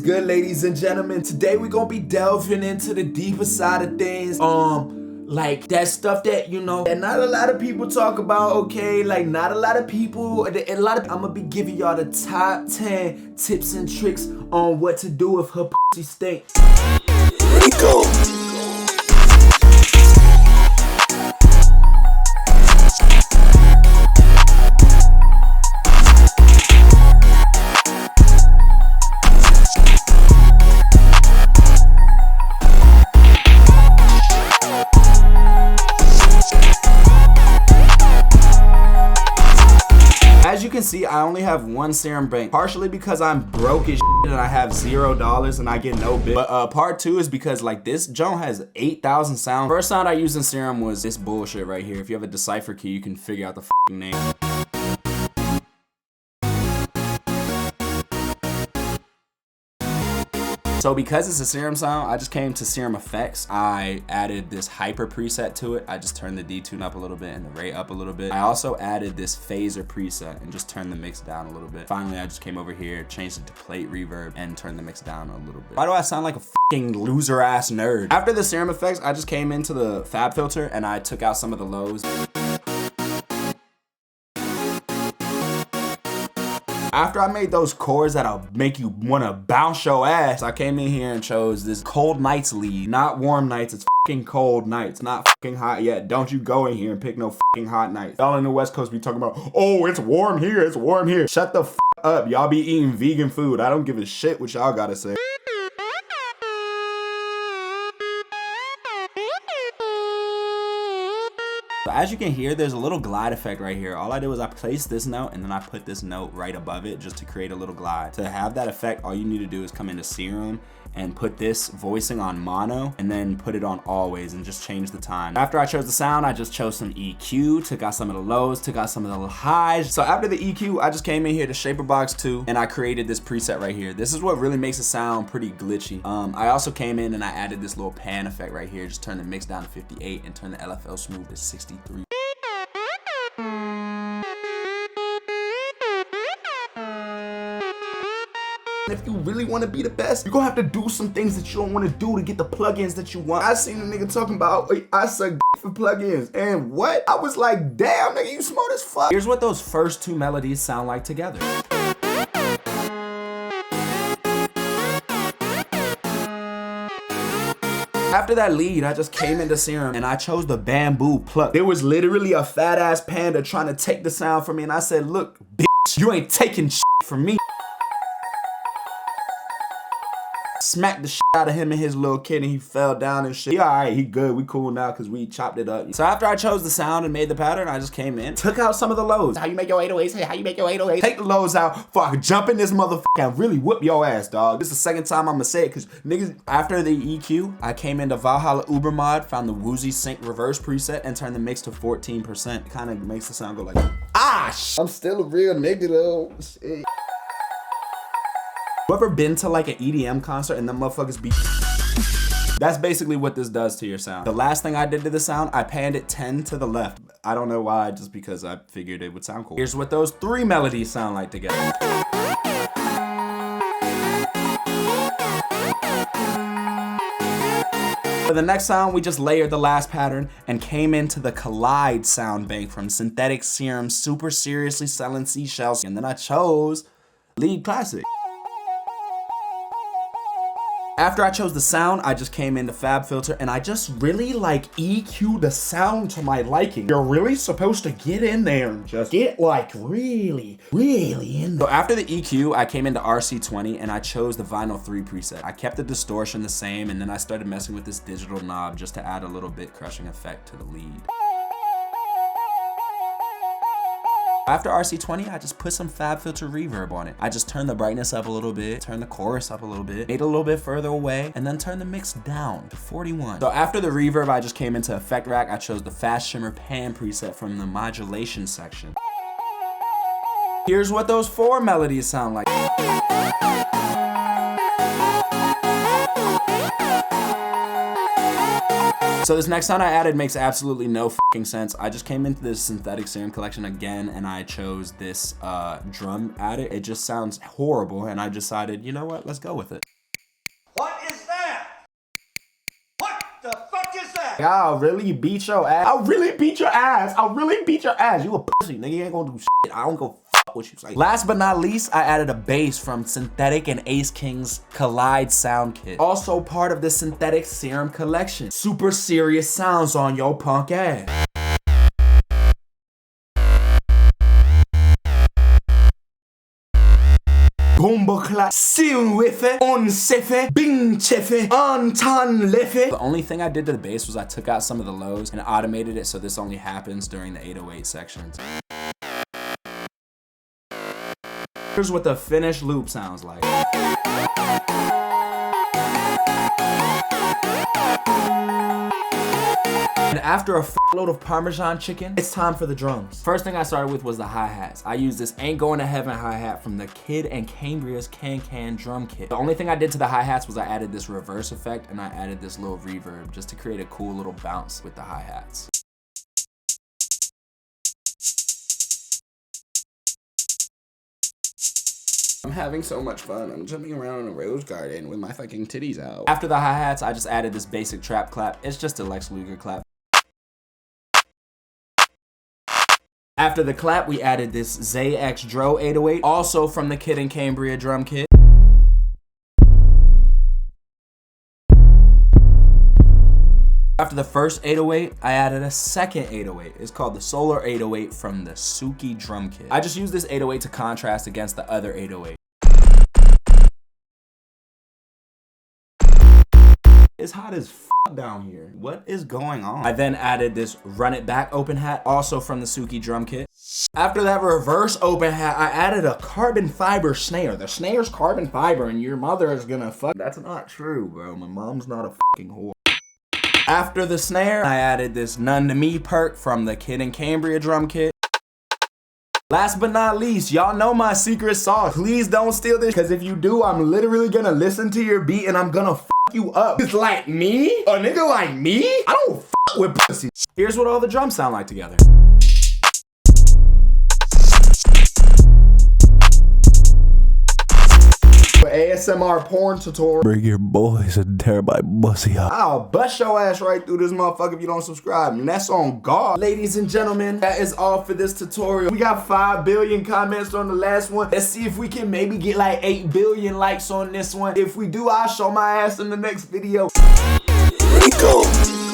good, ladies and gentlemen? Today we're gonna be delving into the deeper side of things. Like that stuff that, you know, that not a lot of people talk about, okay? Like not a lot of people, I'm gonna be giving y'all the top 10 tips and tricks on what to do if her pussy stinks. Liko. As you can see, I only have one serum bank, partially because I'm broke as shit and I have $0 and I get no bit. But part two is because like this joint has 8,000 sounds. First sound I used in serum was this bullshit right here. If you have a decipher key, you can figure out the fucking name. So because it's a serum sound, I just came to serum effects. I added this hyper preset to it. I just turned the detune up a little bit and the rate up a little bit. I also added this phaser preset and just turned the mix down a little bit. Finally, I just came over here, changed it to plate reverb and turned the mix down a little bit. Why do I sound like a fucking loser ass nerd? After the serum effects, I just came into the fab filter and I took out some of the lows. After I made those chords that'll make you wanna bounce your ass, I came in here and chose this cold nights lead. Not warm nights, it's fucking cold nights. Not fucking hot yet. Don't you go in here and pick no fucking hot nights. Y'all in the West Coast be talking about, oh, it's warm here, it's warm here. Shut the fuck up. Y'all be eating vegan food. I don't give a shit what y'all gotta say. So as you can hear, there's a little glide effect right here. All I did was I placed this note and then I put this note right above it just to create a little glide. To have that effect, all you need to do is come into serum and put this voicing on mono and then put it on always and just change the time. After I chose the sound, I just chose some EQ, took out some of the lows, took out some of the highs. So after the EQ, I just came in here to Shaper Box 2 and I created this preset right here. This is what really makes it sound pretty glitchy. I also came in and I added this little pan effect right here. Just turn the mix down to 58 and turn the LFO smooth to 63. If you really want to be the best, you're gonna have to do some things that you don't want to do to get the plugins that you want. I seen a nigga talking about, I suck for plugins, and what? I was like, damn, nigga, you smart as fuck. Here's what those first two melodies sound like together. After that lead, I just came into serum and I chose the bamboo pluck. There was literally a fat ass panda trying to take the sound from me, and I said, look, bitch, you ain't taking shit from me. Smacked the shit out of him and his little kid and he fell down and shit. He alright, he good, we cool now because we chopped it up. So after I chose the sound and made the pattern, I just came in, took out some of the lows. How you make your 808s? Hey, how you make your 808s? Take the lows out before I can jump in this motherfucker and really whoop your ass, dog. This is the second time I'm gonna say it because niggas, after the EQ, I came into Valhalla Uber mod, found the Woozy Sync reverse preset and turned the mix to 14%. It kind of makes the sound go like, ah, I'm still a real nigga though. Shit. Whoever been to like an EDM concert and them motherfuckers be... That's basically what this does to your sound. The last thing I did to the sound, I panned it 10 to the left. I don't know why, just because I figured it would sound cool. Here's what those three melodies sound like together. For the next sound, we just layered the last pattern and came into the Collide sound bank from Synthetic Serum, Super Seriously Selling Seashells. And then I chose Lead Classic. After I chose the sound, I just came into Fab Filter and I just really like EQ the sound to my liking. You're really supposed to get in there and just get like really, really in there. So after the EQ, I came into RC20 and I chose the Vinyl 3 preset. I kept the distortion the same and then I started messing with this digital knob just to add a little bit crushing effect to the lead. After RC20, I just put some Fab Filter reverb on it. I just turned the brightness up a little bit, turned the chorus up a little bit, made it a little bit further away, and then turned the mix down to 41. So after the reverb, I just came into Effect Rack. I chose the Fast Shimmer Pan preset from the modulation section. Here's what those four melodies sound like. So this next sound I added makes absolutely no fucking sense. I just came into this Synthetic Serum collection again and I chose this drum at it. It just sounds horrible and I decided, you know what, let's go with it. is that? I'll really beat your ass. I'll really beat your ass. I'll really beat your ass. You a pussy, nigga. You ain't gonna do shit. I don't go fuck what you say. Last but not least, I added a bass from Synthetic and Ace King's Collide sound kit. Also part of the Synthetic Serum collection. Super serious sounds on your punk ass. Bomba clap, sim wiffe, unsiffe, bing chiffe, antan liffe. The only thing I did to the bass was I took out some of the lows and automated it so this only happens during the 808 sections. Here's what the finished loop sounds like. And after a load of Parmesan chicken, it's time for the drums. First thing I started with was the hi-hats. I used this Ain't Going to Heaven hi-hat from the 𝘀𝘂𝗯𝗀𝗀𝗀 Kankan drum kit. The only thing I did to the hi-hats was I added this reverse effect and I added this little reverb just to create a cool little bounce with the hi-hats. I'm having so much fun. I'm jumping around in a rose garden with my fucking titties out. After the hi-hats, I just added this basic trap clap. It's just a Lex Luger clap. After the clap, we added this 𝘀𝘂𝗯𝗀𝗀𝗱 808, also from the 𝘀𝘂𝗯𝗀𝗀𝗀 drum kit. After the first 808, I added a second 808. It's called the Solar 808 from the Suki drum kit. I just used this 808 to contrast against the other 808. It's hot as f down here. What is going on? I then added this Run It Back open hat, also from the Suki drum kit. After that reverse open hat, I added a carbon fiber snare. The snare's carbon fiber and your mother is gonna fuck. That's not true, bro. My mom's not a fucking whore. After the snare, I added this None to Me perk from the 𝘀𝘂𝗯𝗀𝗀𝗀 drum kit. Last but not least, y'all know my secret sauce. Please don't steal this, because if you do, I'm literally gonna listen to your beat and I'm gonna f you up. It's like me? A nigga like me? I don't f with pussy. Here's what all the drums sound like together. ASMR porn tutorial. Bring your boys and tear my pussy up. I'll bust your ass right through this motherfucker if you don't subscribe. And that's on God. Ladies and gentlemen, that is all for this tutorial. We got 5 billion comments on the last one. Let's see if we can maybe get like 8 billion likes on this one. If we do, I'll show my ass in the next video. Liko.